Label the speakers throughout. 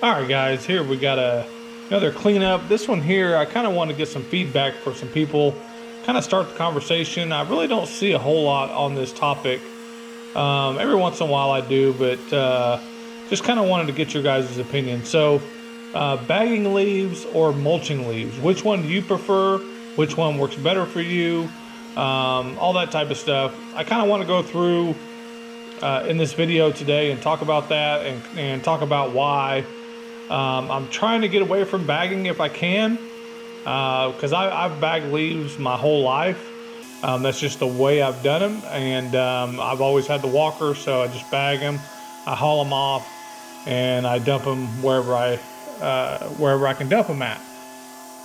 Speaker 1: All right, guys, here we got another cleanup. This one here, I kind of want to get some feedback for some people, kind of start the conversation. I really don't see a whole lot on this topic. Every once in a while I do, but just kind of wanted to get your guys' opinion. So, bagging leaves or mulching leaves, which one do you prefer? Which one works better for you? All that type of stuff. I kind of want to go through in this video today and talk about that and talk about why. I'm trying to get away from bagging if I can, because I've bagged leaves my whole life. That's just the way I've done them, and I've always had the walker, so I just bag them, I haul them off, and I dump them wherever I can dump them at.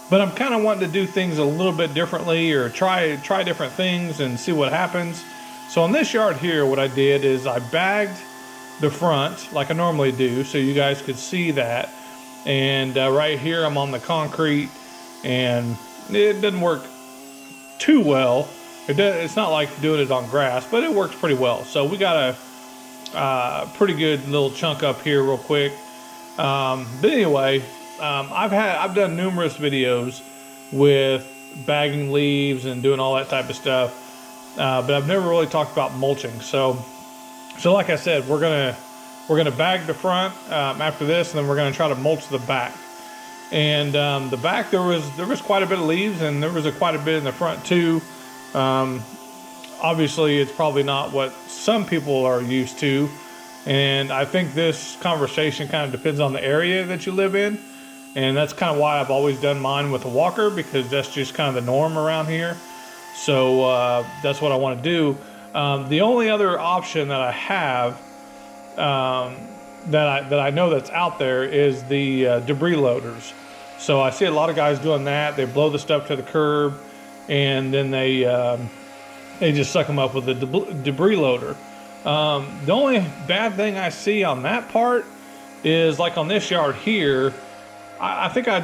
Speaker 1: But I'm kind of wanting to do things a little bit differently, or try different things and see what happens. So on this yard here, what I did is I bagged the front like I normally do, so you guys could see that. And right here I'm on the concrete, and it doesn't work too well. It's not like doing it on grass, but it works pretty well. So we got a pretty good little chunk up here real quick. But anyway, I've done numerous videos with bagging leaves and doing all that type of stuff, but I've never really talked about mulching. So like I said, we're gonna bag the front after this, and then we're gonna try to mulch the back. And the back, there was quite a bit of leaves, and there was quite a bit in the front too. Obviously, it's probably not what some people are used to, and I think this conversation kind of depends on the area that you live in, and that's kind of why I've always done mine with a walker, because that's just kind of the norm around here. So that's what I want to do. The only other option that I have that I know that's out there is the debris loaders. So I see a lot of guys doing that. They blow the stuff to the curb, and then they just suck them up with a debris loader. The only bad thing I see on that part is, like on this yard here, I think I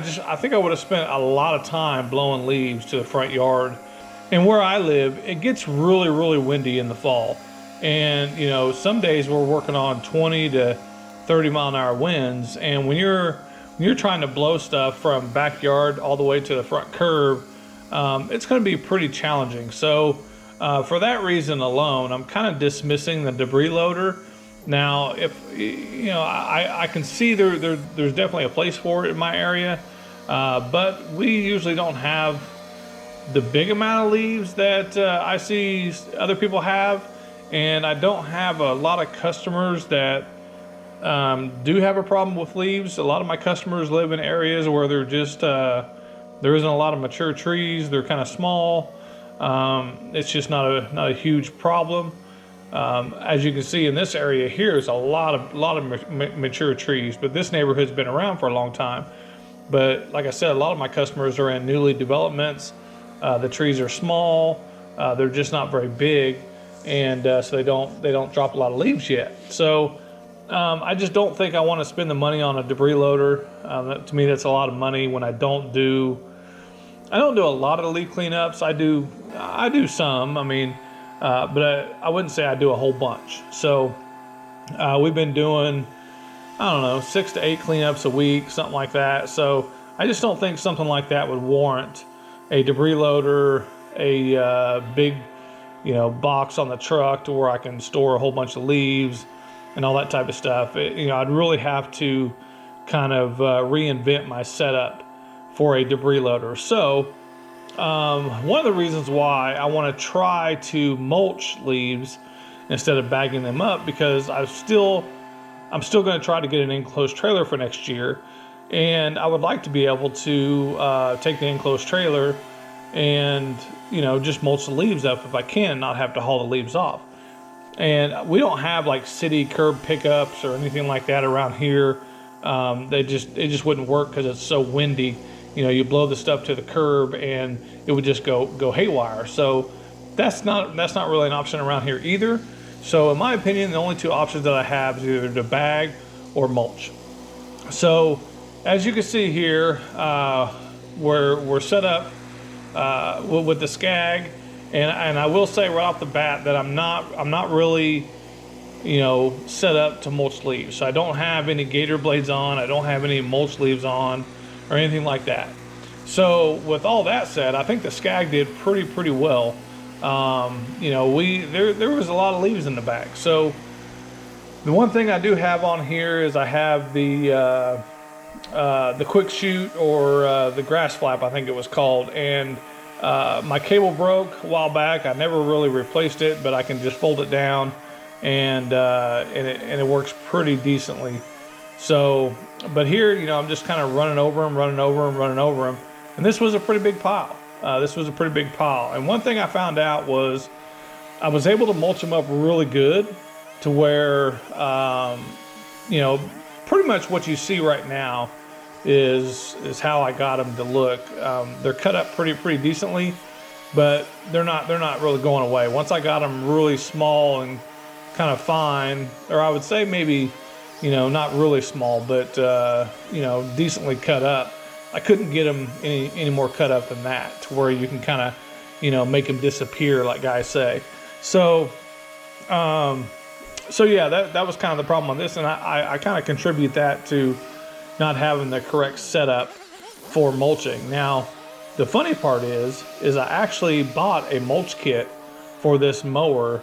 Speaker 1: would have spent a lot of time blowing leaves to the front yard. And where I live, it gets really, really windy in the fall. And, you know, some days we're working on 20 to 30 mile an hour winds. And when you're trying to blow stuff from backyard all the way to the front curb, it's going to be pretty challenging. So for that reason alone, I'm kind of dismissing the debris loader. Now, if, you know, I can see there's definitely a place for it in my area, but we usually don't have the big amount of leaves that I see other people have, and I don't have a lot of customers that do have a problem with leaves. A lot of my customers live in areas where they're just there isn't a lot of mature trees. They're kind of small. It's just not a huge problem. As you can see in this area here, is a lot of mature trees, but this neighborhood's been around for a long time. But like I said, a lot of my customers are in newly developments. The trees are small, they're just not very big, and so they don't drop a lot of leaves yet. So I just don't think I want to spend the money on a debris loader. To me, that's a lot of money when I don't do a lot of leaf cleanups. I do some, I mean, but I wouldn't say I do a whole bunch. So we've been doing, I don't know, 6 to 8 cleanups a week, something like that. So I just don't think something like that would warrant a debris loader, a big, you know, box on the truck to where I can store a whole bunch of leaves and all that type of stuff. You know, I'd really have to kind of reinvent my setup for a debris loader. So one of the reasons why I want to try to mulch leaves instead of bagging them up, because I'm still going to try to get an enclosed trailer for next year. And I would like to be able to take the enclosed trailer and, you know, just mulch the leaves up if I can, not have to haul the leaves off. And we don't have like city curb pickups or anything like that around here. It just wouldn't work because it's so windy. You know, you blow the stuff to the curb and it would just go haywire. So that's not really an option around here either. So in my opinion, the only two options that I have is either to bag or mulch. So as you can see here, we're set up with the Skag, and I will say right off the bat that I'm not really set up to mulch leaves. So I don't have any gator blades on. I don't have any mulch leaves on or anything like that. So with all that said, I think the Skag did pretty well. There was a lot of leaves in the back. So the one thing I do have on here is I have the quick shoot, or the grass flap, I think it was called, and my cable broke a while back. I never really replaced it, but I can just fold it down, and it works pretty decently. So, but here, I'm just kind of running over them, and this was a pretty big pile. And one thing I found out was I was able to mulch them up really good to where, pretty much what you see right now is how I got them to look. They're cut up pretty decently, but they're not really going away. Once I got them really small and kind of fine, or I would say maybe, not really small, but decently cut up, I couldn't get them any more cut up than that, to where you can kind of make them disappear, like guys say. So yeah, that was kind of the problem on this, and I kind of contribute that to not having the correct setup for mulching. Now, the funny part is I actually bought a mulch kit for this mower.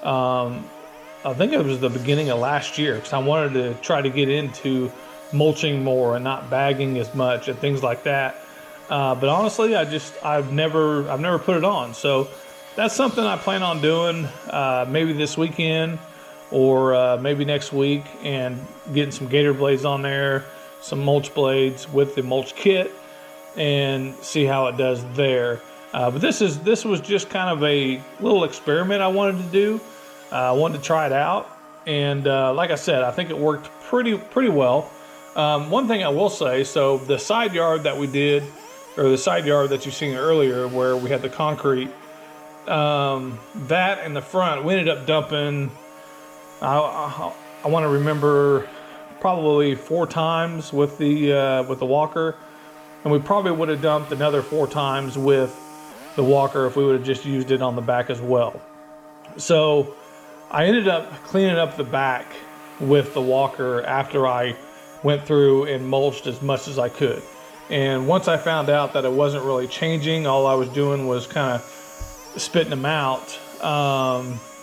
Speaker 1: I think it was the beginning of last year, because I wanted to try to get into mulching more and not bagging as much and things like that. But honestly, I've never put it on. So that's something I plan on doing, maybe this weekend, or maybe next week, and getting some gator blades on there, some mulch blades with the mulch kit, and see how it does there. But this was just kind of a little experiment I wanted to do. I wanted to try it out, and like I said, I think it worked pretty well. One thing I will say, so the side yard that we did, or the side yard that you've seen earlier, where we had the concrete, that in the front, we ended up dumping, I want to remember, probably 4 times with the walker, and we probably would have dumped another 4 times with the walker if we would have just used it on the back as well. So I ended up cleaning up the back with the walker after I went through and mulched as much as I could. And once I found out that it wasn't really changing, all I was doing was kind of spitting them out,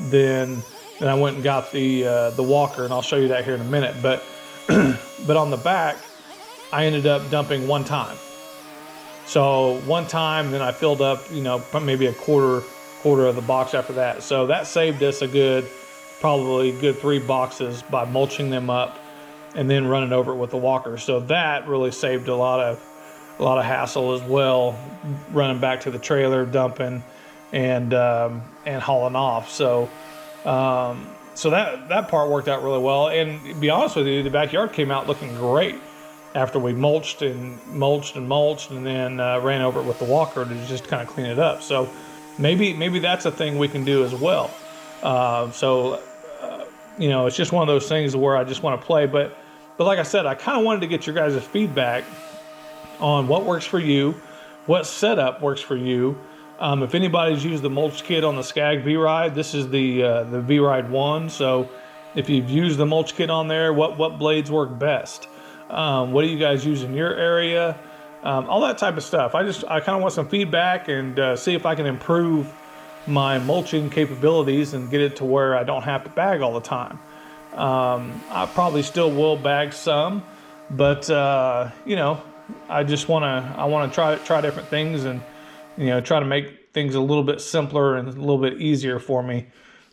Speaker 1: then I went and got the walker, and I'll show you that here in a minute. But but on the back, I ended up dumping 1 time. So 1 time, then I filled up, maybe a quarter of the box after that. So that saved us probably good 3 boxes by mulching them up and then running over it with the walker. So that really saved a lot of hassle as well, running back to the trailer, dumping, and hauling off. So that part worked out really well. And to be honest with you, the backyard came out looking great after we mulched, and then ran over it with the walker to just kind of clean it up. So maybe that's a thing we can do as well. It's just one of those things where I just want to play. But like I said, I kind of wanted to get your guys' feedback on what works for you, what setup works for you. If anybody's used the mulch kit on the Skag V-Ride, this is the V-Ride 1. So if you've used the mulch kit on there, what blades work best? What do you guys use in your area? All that type of stuff. I kind of want some feedback, and see if I can improve my mulching capabilities and get it to where I don't have to bag all the time. I probably still will bag some, but I want to try different things, and try to make things a little bit simpler and a little bit easier for me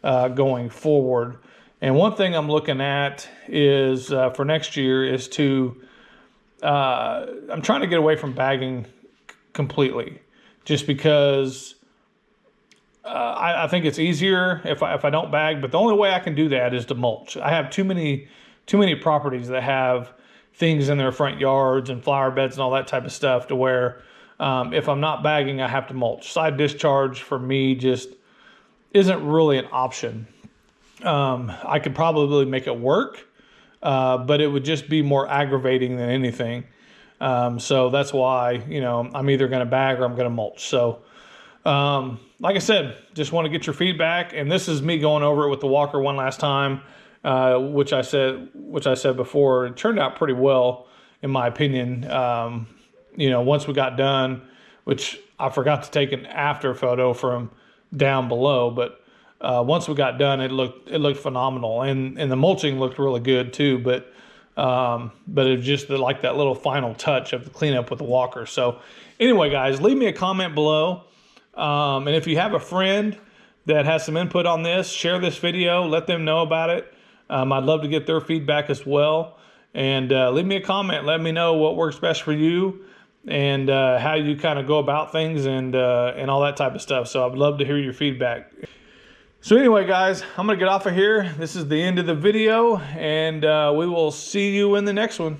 Speaker 1: going forward. And one thing I'm looking at is for next year is I'm trying to get away from bagging completely, just because I think it's easier if I don't bag. But the only way I can do that is to mulch. I have too many properties that have things in their front yards and flower beds and all that type of stuff, to where if I'm not bagging, I have to mulch. Side discharge for me just isn't really an option. I could probably make it work, but it would just be more aggravating than anything. So that's why, I'm either going to bag or I'm going to mulch. So like I said, just want to get your feedback. And this is me going over it with the walker one last time, which I said before, it turned out pretty well, in my opinion. You know, once we got done, which I forgot to take an after photo from down below, but once we got done, it looked phenomenal, and the mulching looked really good too. But it was just like that little final touch of the cleanup with the walker. So anyway, guys, leave me a comment below, and if you have a friend that has some input on this, share this video, let them know about it. I'd love to get their feedback as well, and leave me a comment. Let me know what works best for you, and how you kind of go about things, and all that type of stuff. So I'd love to hear your feedback. So anyway, guys, I'm gonna get off of here. This is the end of the video, and we will see you in the next one.